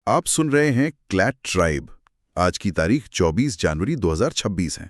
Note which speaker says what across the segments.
Speaker 1: आप सुन रहे हैं क्लैट ट्राइब। आज की तारीख 24 जनवरी 2026 है।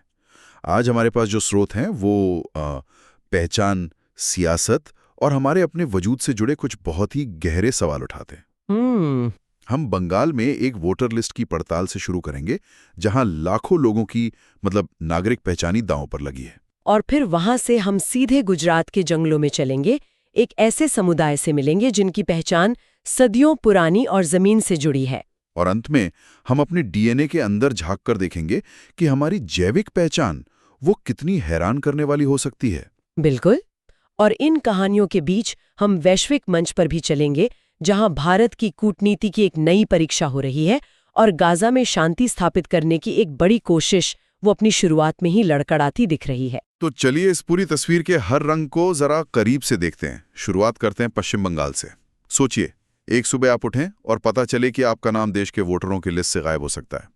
Speaker 1: आज हमारे पास जो स्रोत हैं वो पहचान, सियासत और हमारे अपने वजूद से जुड़े कुछ बहुत ही गहरे सवाल उठाते हैं। हम बंगाल में एक वोटर लिस्ट की पड़ताल से शुरू करेंगे जहां लाखों लोगों की नागरिक पहचानी दांव पर लगी है।
Speaker 2: और फिर वहां से हम सीधे गुजरात के जंगलों में चलेंगे, एक ऐसे समुदाय से मिलेंगे जिनकी पहचान सदियों पुरानी और जमीन से जुड़ी है।
Speaker 1: और अंत में हम अपने डीएनए के अंदर झांक कर देखेंगे कि हमारी जैविक पहचान वो कितनी हैरान करने वाली हो सकती है।
Speaker 2: बिल्कुल। और इन कहानियों के बीच हम वैश्विक मंच पर भी चलेंगे, जहां भारत की कूटनीति की एक नई परीक्षा हो रही है और गाजा में शांति स्थापित करने की एक बड़ी कोशिश वो अपनी शुरुआत में ही लड़खड़ाती दिख रही है।
Speaker 1: तो चलिए इस पूरी तस्वीर के हर रंग को जरा करीब से देखते हैं। शुरुआत करते हैं पश्चिम बंगाल से। सोचिए, एक सुबह आप उठें और पता चले कि आपका नाम देश के वोटरों की लिस्ट से गायब हो सकता है।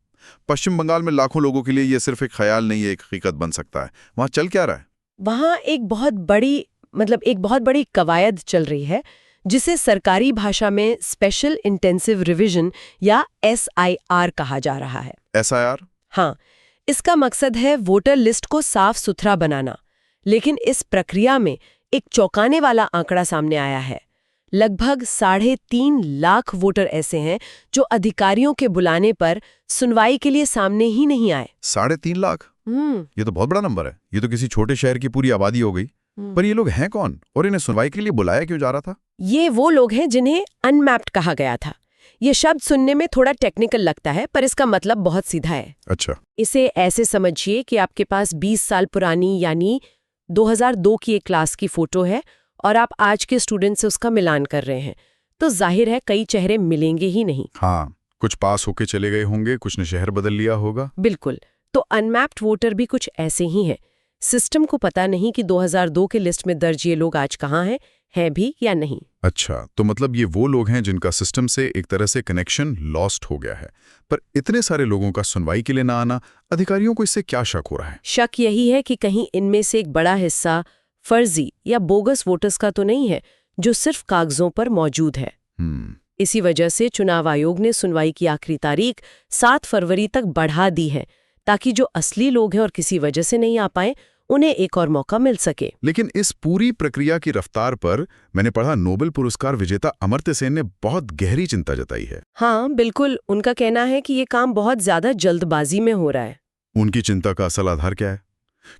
Speaker 1: पश्चिम बंगाल में लाखों लोगों के लिए यह सिर्फ एक ख्याल नहीं है, एक हकीकत बन सकता है। वहां चल क्या रहा है?
Speaker 2: वहां एक बहुत बड़ी कवायद चल रही है, जिसे सरकारी भाषा में स्पेशल इंटेंसिव रिवीजन या SIR कहा जा रहा है।
Speaker 1: SIR?
Speaker 2: हाँ, इसका मकसद है वोटर लिस्ट को साफ सुथरा बनाना। लेकिन इस प्रक्रिया में एक चौंकाने वाला आंकड़ा सामने आया है। लगभग 3.5 लाख वोटर ऐसे हैं जो अधिकारियों के बुलाने पर सुनवाई के लिए सामने ही नहीं आए।
Speaker 1: 3.5 लाख? ये तो बहुत बड़ा नंबर है। ये तो किसी छोटे शहर की पूरी आबादी हो गई। पर ये लोग हैं कौन और इन्हें सुनवाई के लिए बुलाया क्यों जा रहा था?
Speaker 2: ये वो लोग हैं जिन्हें अनमैप्ड कहा गया था। ये शब्द सुनने में थोड़ा टेक्निकल लगता है, पर इसका मतलब बहुत सीधा है।
Speaker 1: अच्छा।
Speaker 2: इसे ऐसे समझिए कि आपके पास 20 साल पुरानी यानी 2002 की एक क्लास की फोटो है और आप आज के स्टूडेंट से उसका मिलान कर रहे हैं, तो जाहिर है कई चेहरे मिलेंगे ही नहीं।
Speaker 1: हाँ, कुछ पास होके चले गए होंगे, कुछ ने शहर बदल लिया होगा।
Speaker 2: बिल्कुल। तो अनमैप्ड वोटर भी कुछ ऐसे ही हैं। सिस्टम को पता नहीं कि 2002 के लिस्ट में दर्ज ये लोग आज कहाँ हैं भी या नहीं।
Speaker 1: अच्छा, तो मतलब ये वो लोग हैं जिनका सिस्टम से एक तरह से कनेक्शन लॉस्ट हो गया है। पर इतने सारे लोगों का सुनवाई के लिए ना आना, अधिकारियों को इससे क्या शक हो रहा है?
Speaker 2: शक यही है कि कहीं इनमें से एक बड़ा हिस्सा फर्जी या बोगस वोटर्स का तो नहीं है, जो सिर्फ कागजों पर मौजूद है। इसी वजह से चुनाव आयोग ने सुनवाई की आखिरी तारीख 7 फरवरी तक बढ़ा दी है, ताकि जो असली लोग हैं और किसी वजह से नहीं आ पाए, उन्हें एक और मौका मिल सके।
Speaker 1: लेकिन इस पूरी प्रक्रिया की रफ्तार पर मैंने पढ़ा नोबेल पुरस्कार विजेता अमर्त्य सेन ने बहुत गहरी चिंता जताई है।
Speaker 2: हाँ बिल्कुल, उनका कहना है कि ये काम बहुत ज्यादा जल्दबाजी में हो रहा है।
Speaker 1: उनकी चिंता का असल आधार क्या है?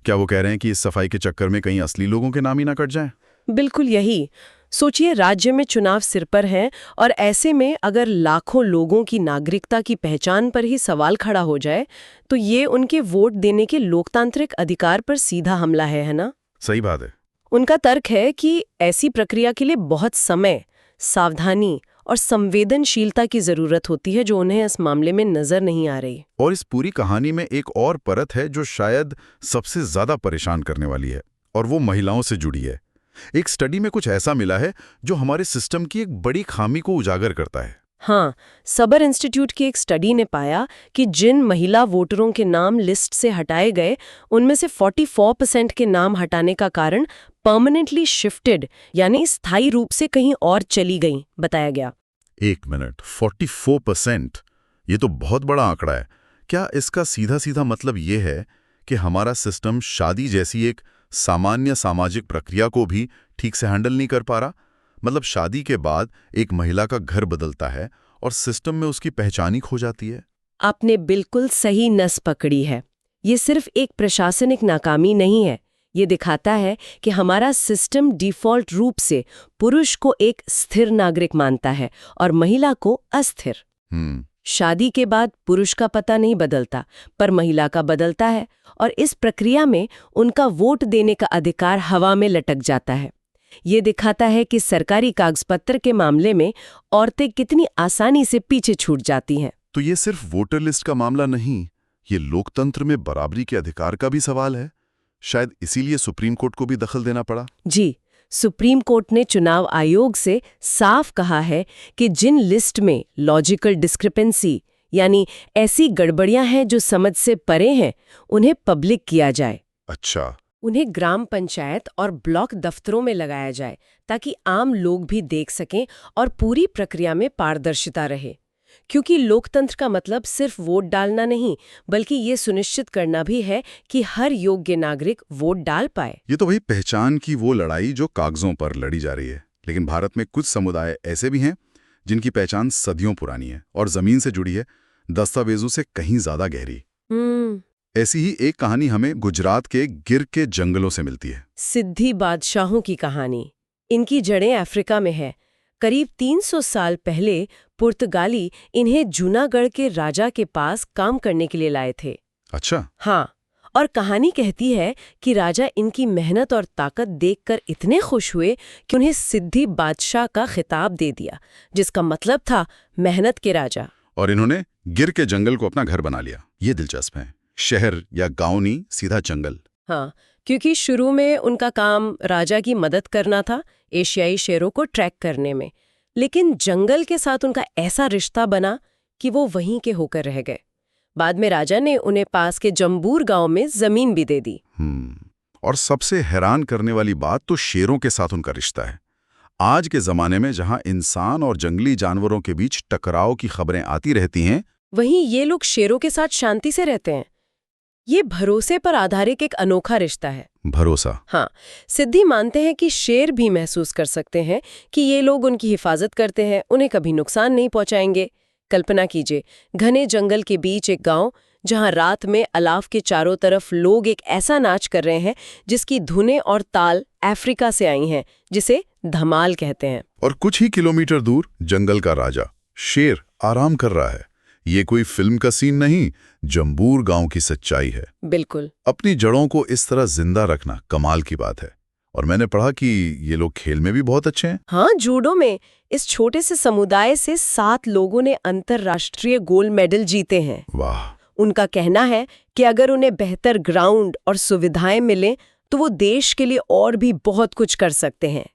Speaker 1: क्या वो कह रहे हैं कि इस सफाई के चक्कर में कहीं असली लोगों के नाम ही ना कट जाएं?
Speaker 2: बिल्कुल यही। सोचिए, राज्य में चुनाव सिर पर हैं और ऐसे में अगर लाखों लोगों की नागरिकता की पहचान पर ही सवाल खड़ा हो जाए, तो ये उनके वोट देने के लोकतांत्रिक अधिकार पर सीधा हमला है ना?
Speaker 1: सही बात है।
Speaker 2: उनका तर्क है कि ऐसी प्रक्रिया के लिए बहुत समय, सावधानी और संवेदनशीलता की जरूरत होती है, जो उन्हें इस मामले में नजर नहीं आ रही।
Speaker 1: और इस पूरी कहानी में एक और परत है जो शायद सबसे ज्यादा परेशान करने वाली है, और वो महिलाओं से जुड़ी है। एक स्टडी में कुछ ऐसा मिला है जो हमारे सिस्टम की एक बड़ी खामी को उजागर करता है।
Speaker 2: हाँ, सबर इंस्टीट्यूट की एक स्टडी ने पाया कि जिन महिला वोटरों के नाम लिस्ट से हटाए गए, उनमें से 44% के नाम हटाने का कारण परमानेंटली शिफ्टेड यानी स्थायी रूप से कहीं और चली गई बताया गया।
Speaker 1: 1 मिनट, 44%? ये तो बहुत बड़ा आंकड़ा है। क्या इसका सीधा सीधा मतलब ये है कि हमारा सिस्टम शादी जैसी एक सामान्य सामाजिक प्रक्रिया को भी ठीक से हैंडल नहीं कर पा रहा? मतलब शादी के बाद एक महिला का घर बदलता है और सिस्टम में उसकी पहचान ही खो जाती है।
Speaker 2: आपने बिल्कुल सही नस पकड़ी है। ये सिर्फ एक प्रशासनिक नाकामी नहीं है, ये दिखाता है कि हमारा सिस्टम डिफ़ॉल्ट रूप से पुरुष को एक स्थिर नागरिक मानता है और महिला को अस्थिर। शादी के बाद पुरुष का पता नहीं बदलता, पर महिला का बदलता है, और इस प्रक्रिया में उनका वोट देने का अधिकार हवा में लटक जाता है। ये दिखाता है कि सरकारी कागजपत्र के मामले में औरतें कितनी आसानी से पीछे छूट जाती हैं।
Speaker 1: तो ये सिर्फ वोटर लिस्ट का मामला नहीं, ये लोकतंत्र में बराबरी के अधिकार का भी सवाल है। शायद इसीलिए सुप्रीम कोर्ट को भी दखल देना पड़ा।
Speaker 2: जी, सुप्रीम कोर्ट ने चुनाव आयोग से साफ कहा है कि जिन लिस्ट में लॉजिकल डिस्क्रिपेंसी यानी ऐसी गड़बड़ियां हैं जो समझ से परे हैं, उन्हें पब्लिक किया जाए।
Speaker 1: अच्छा।
Speaker 2: उन्हें ग्राम पंचायत और ब्लॉक दफ्तरों में लगाया जाए, ताकि आम लोग भी देख सकें और पूरी प्रक्रिया में पारदर्शिता रहे। क्योंकि लोकतंत्र का मतलब सिर्फ वोट डालना नहीं, बल्कि ये सुनिश्चित करना भी है कि हर योग्य नागरिक वोट डाल पाए।
Speaker 1: ये तो वही पहचान की वो लड़ाई जो कागजों पर लड़ी जा रही है। लेकिन भारत में कुछ समुदाय ऐसे भी हैं जिनकी पहचान सदियों पुरानी है और जमीन से जुड़ी है, दस्तावेजों से कहीं ज्यादा गहरी। ऐसी ही एक कहानी हमें गुजरात के गिर के जंगलों से मिलती है।
Speaker 2: सिद्धी बादशाहों की कहानी। इनकी जड़ें अफ्रीका में है। करीब 300 साल पहले पुर्तगाली इन्हें जूनागढ़ के राजा के पास काम करने के लिए लाए थे।
Speaker 1: अच्छा।
Speaker 2: हाँ, और कहानी कहती है कि राजा इनकी मेहनत और ताकत देखकर इतने खुश हुए कि उन्हें सिद्धि बादशाह का खिताब दे दिया, जिसका मतलब था मेहनत के राजा।
Speaker 1: और इन्होंने गिर के जंगल को अपना घर बना लिया। ये दिलचस्प है, शहर या गांव नहीं, सीधा जंगल।
Speaker 2: हाँ, क्योंकि शुरू में उनका काम राजा की मदद करना था, एशियाई शेरों को ट्रैक करने में। लेकिन जंगल के साथ उनका ऐसा रिश्ता बना कि वो वहीं के होकर रह गए। बाद में राजा ने उन्हें पास के जम्बूर गांव में जमीन भी दे दी।
Speaker 1: और सबसे हैरान करने वाली बात तो शेरों के साथ उनका रिश्ता है। आज के जमाने में जहां इंसान और जंगली जानवरों के बीच टकराव की खबरें आती रहती हैं,
Speaker 2: वहीं ये लोग शेरों के साथ शांति से रहते हैं। ये भरोसे पर आधारित एक अनोखा रिश्ता है।
Speaker 1: भरोसा।
Speaker 2: हाँ, सिद्धि मानते हैं कि शेर भी महसूस कर सकते हैं कि ये लोग उनकी हिफाजत करते हैं, उन्हें कभी नुकसान नहीं पहुंचाएंगे। कल्पना कीजिए, घने जंगल के बीच एक गांव जहां रात में अलाव के चारों तरफ लोग एक ऐसा नाच कर रहे हैं जिसकी धुनें और ताल अफ्रीका से आई हैं, जिसे धमाल कहते हैं।
Speaker 1: और कुछ ही किलोमीटर दूर जंगल का राजा शेर आराम कर रहा है। ये कोई फिल्म का सीन नहीं, जम्बूर गांव की सच्चाई है।
Speaker 2: बिल्कुल।
Speaker 1: अपनी जड़ों को इस तरह जिंदा रखना कमाल की बात है। और मैंने पढ़ा कि ये लोग खेल में भी बहुत अच्छे हैं।
Speaker 2: हाँ, जूडो में इस छोटे से समुदाय से 7 लोगों ने अंतर्राष्ट्रीय गोल्ड मेडल जीते हैं।
Speaker 1: वाह।
Speaker 2: उनका कहना है कि अगर उन्हें बेहतर ग्राउंड और सुविधाएं मिलें तो वो देश के लिए और भी बहुत कुछ कर सकते हैं।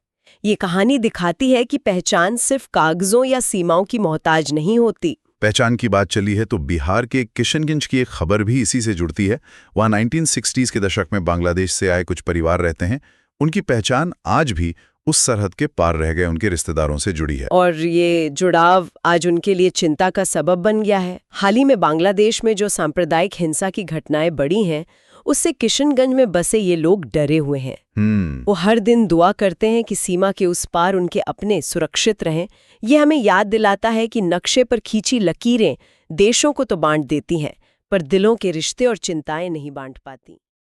Speaker 2: ये कहानी दिखाती है कि पहचान सिर्फ कागजों या सीमाओं की मोहताज नहीं होती।
Speaker 1: पहचान की बात चली है तो बिहार के किशनगंज की एक खबर भी इसी से जुड़ती है। वहाँ 1960s के दशक में बांग्लादेश से आए कुछ परिवार रहते हैं। उनकी पहचान आज भी उस सरहद के पार रह गए उनके रिश्तेदारों से जुड़ी है।
Speaker 2: और ये जुड़ाव आज उनके लिए चिंता का सबब बन गया है। हाल ही में बांग्लादेश में जो सांप्रदायिक हिंसा की घटनाएं बढ़ी हैं, उससे किशनगंज में बसे ये लोग डरे हुए हैं। वो हर दिन दुआ करते हैं कि सीमा के उस पार उनके अपने सुरक्षित रहें। ये हमें याद दिलाता है कि नक्शे पर खींची लकीरें देशों को तो बांट देती हैं, पर दिलों के रिश्ते और चिंताएं नहीं बांट पाती।